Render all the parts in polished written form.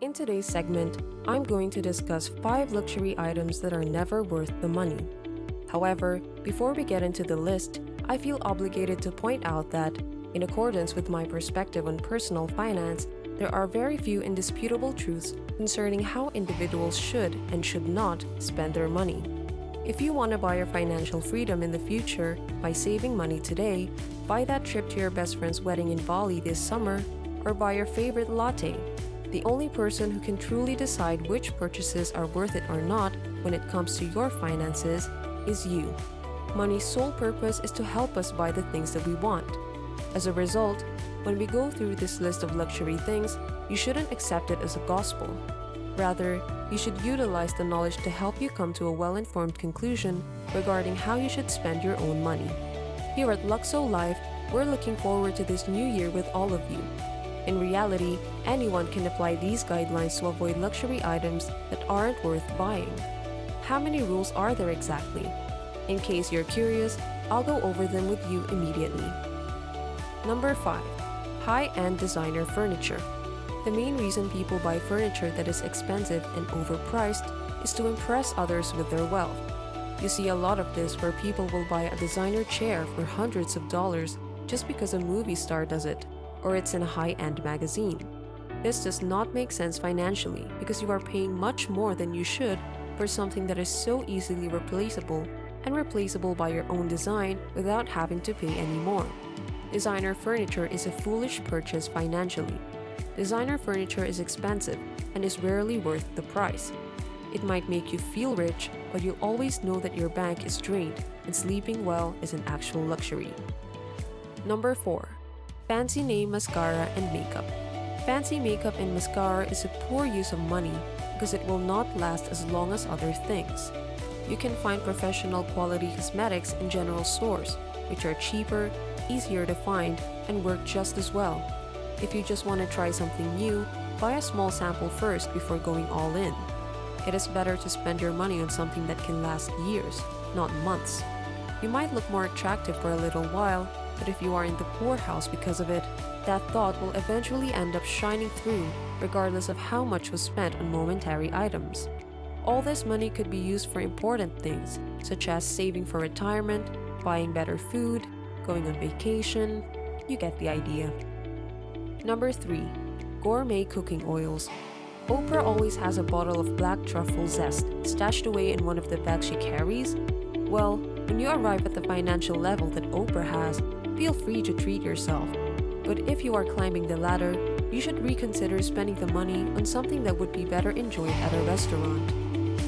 In today's segment, I'm going to discuss 5 luxury items that are never worth the money. However, before we get into the list, I feel obligated to point out that, in accordance with my perspective on personal finance, there are very few indisputable truths concerning how individuals should and should not spend their money. If you want to buy your financial freedom in the future by saving money today, buy that trip to your best friend's wedding in Bali this summer, or buy your favorite latte. The only person who can truly decide which purchases are worth it or not when it comes to your finances is you. Money's sole purpose is to help us buy the things that we want. As a result, when we go through this list of luxury things, you shouldn't accept it as a gospel. Rather, you should utilize the knowledge to help you come to a well-informed conclusion regarding how you should spend your own money. Here at Luxo-Life, we're looking forward to this new year with all of you. In reality, anyone can apply these guidelines to avoid luxury items that aren't worth buying. How many rules are there exactly? In case you're curious, I'll go over them with you immediately. Number 5. High-end designer furniture. The main reason people buy furniture that is expensive and overpriced is to impress others with their wealth. You see a lot of this where people will buy a designer chair for hundreds of dollars just because a movie star does it, or it's in a high-end magazine. This does not make sense financially because you are paying much more than you should for something that is so easily replaceable and replaceable by your own design without having to pay any more. Designer furniture is a foolish purchase financially. Designer furniture is expensive and is rarely worth the price. It might make you feel rich, but you'll always know that your bank is drained and sleeping well is an actual luxury. Number 4. Fancy name mascara and makeup. Fancy makeup and mascara is a poor use of money because it will not last as long as other things. You can find professional quality cosmetics in general stores, which are cheaper, easier to find, and work just as well. If you just want to try something new, buy a small sample first before going all in. It is better to spend your money on something that can last years, not months. You might look more attractive for a little while, but if you are in the poorhouse because of it, that thought will eventually end up shining through regardless of how much was spent on momentary items. All this money could be used for important things, such as saving for retirement, buying better food, going on vacation. You get the idea. Number 3. Gourmet cooking oils. Oprah always has a bottle of black truffle zest stashed away in one of the bags she carries. Well, when you arrive at the financial level that Oprah has, feel free to treat yourself. But if you are climbing the ladder, you should reconsider spending the money on something that would be better enjoyed at a restaurant.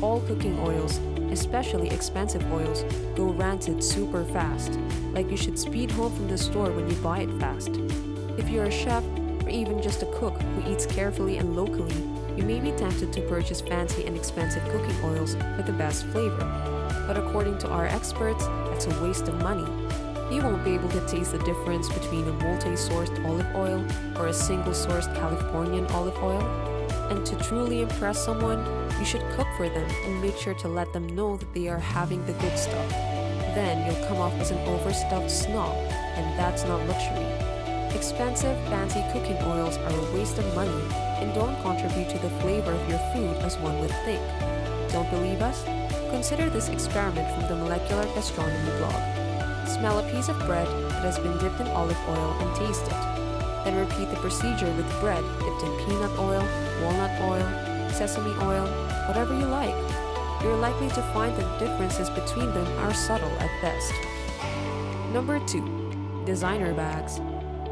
All cooking oils, especially expensive oils, go rancid super fast, like you should speed home from the store when you buy it fast. If you're a chef, or even just a cook who eats carefully and locally, you may be tempted to purchase fancy and expensive cooking oils with the best flavor. But according to our experts, that's a waste of money. You won't be able to taste the difference between a multi-sourced olive oil or a single-sourced Californian olive oil. And to truly impress someone, you should cook for them and make sure to let them know that they are having the good stuff. Then you'll come off as an overstuffed snob, and that's not luxury. Expensive, fancy cooking oils are a waste of money and don't contribute to the flavor of your food as one would think. Don't believe us? Consider this experiment from the Molecular Gastronomy blog. Smell a piece of bread that has been dipped in olive oil and taste it. Then repeat the procedure with bread dipped in peanut oil, walnut oil, sesame oil, whatever you like. You're likely to find that differences between them are subtle at best. Number 2. Designer bags.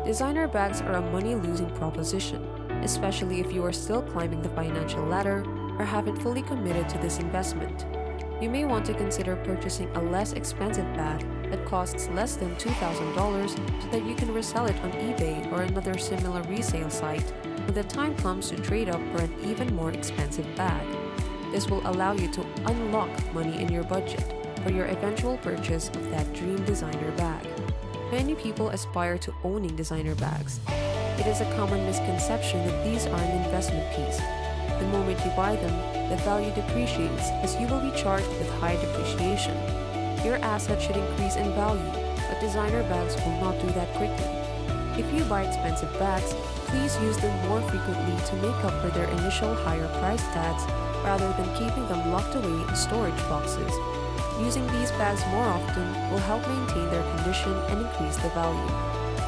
Designer bags are a money-losing proposition, especially if you are still climbing the financial ladder or haven't fully committed to this investment. You may want to consider purchasing a less expensive bag that costs less than $2,000 so that you can resell it on eBay or another similar resale site when the time comes to trade up for an even more expensive bag. This will allow you to unlock money in your budget for your eventual purchase of that dream designer bag. Many people aspire to owning designer bags. It is a common misconception that these are an investment piece. The moment you buy them, the value depreciates as you will be charged with high depreciation. Your asset should increase in value, but designer bags will not do that quickly. If you buy expensive bags, please use them more frequently to make up for their initial higher price tags rather than keeping them locked away in storage boxes. Using these bags more often will help maintain their condition and increase the value.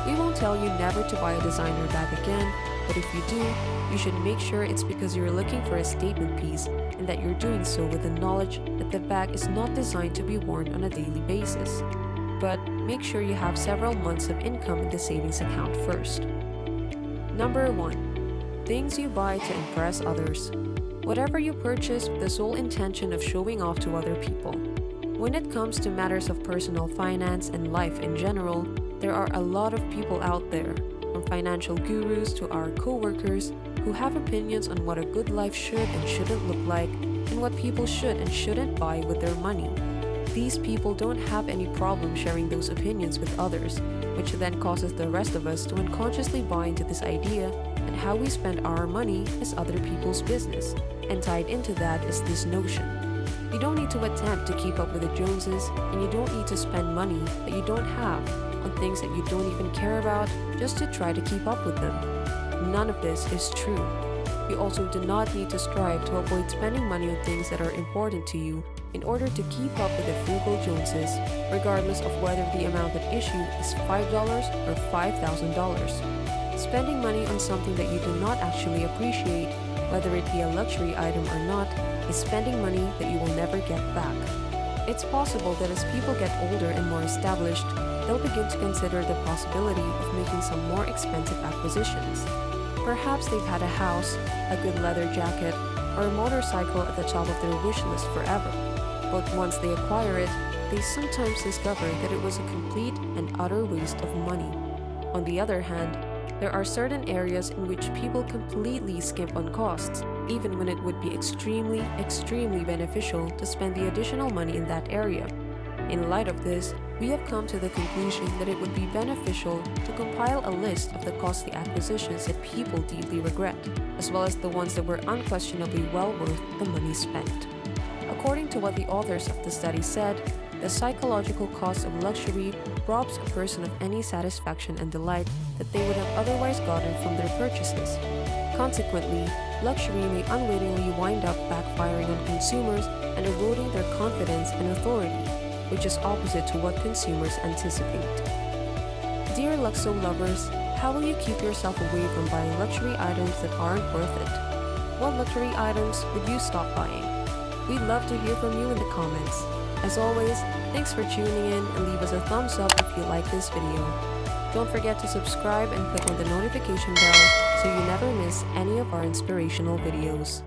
We won't tell you never to buy a designer bag again, but if you do, you should make sure it's because you're looking for a statement piece and that you're doing so with the knowledge that the bag is not designed to be worn on a daily basis. But make sure you have several months of income in the savings account first. Number 1. Things you buy to impress others. Whatever you purchase with the sole intention of showing off to other people. When it comes to matters of personal finance and life in general, there are a lot of people out there, from financial gurus to our co-workers, who have opinions on what a good life should and shouldn't look like and what people should and shouldn't buy with their money. These people don't have any problem sharing those opinions with others, which then causes the rest of us to unconsciously buy into this idea that how we spend our money is other people's business, and tied into that is this notion. You don't need to attempt to keep up with the Joneses, and you don't need to spend money that you don't have on things that you don't even care about just to try to keep up with them. None of this is true. You also do not need to strive to avoid spending money on things that are important to you in order to keep up with the frugal Joneses, regardless of whether the amount at issue is $5 or $5,000. Spending money on something that you do not actually appreciate, whether it be a luxury item or not, is spending money that you will never get back. It's possible that as people get older and more established, they'll begin to consider the possibility of making some more expensive acquisitions. Perhaps they've had a house, a good leather jacket, or a motorcycle at the top of their wish list forever. But once they acquire it, they sometimes discover that it was a complete and utter waste of money. On the other hand, there are certain areas in which people completely skimp on costs, even when it would be extremely beneficial to spend the additional money in that area. In light of this, we have come to the conclusion that it would be beneficial to compile a list of the costly acquisitions that people deeply regret, as well as the ones that were unquestionably well worth the money spent. According to what the authors of the study said, the psychological cost of luxury robs a person of any satisfaction and delight that they would have otherwise gotten from their purchases. Consequently, luxury may unwittingly wind up backfiring on consumers and eroding their confidence and authority, which is opposite to what consumers anticipate. Dear Luxo lovers, how will you keep yourself away from buying luxury items that aren't worth it? What luxury items would you stop buying? We'd love to hear from you in the comments. As always, thanks for tuning in and leave us a thumbs up if you like this video. Don't forget to subscribe and click on the notification bell so you never miss any of our inspirational videos.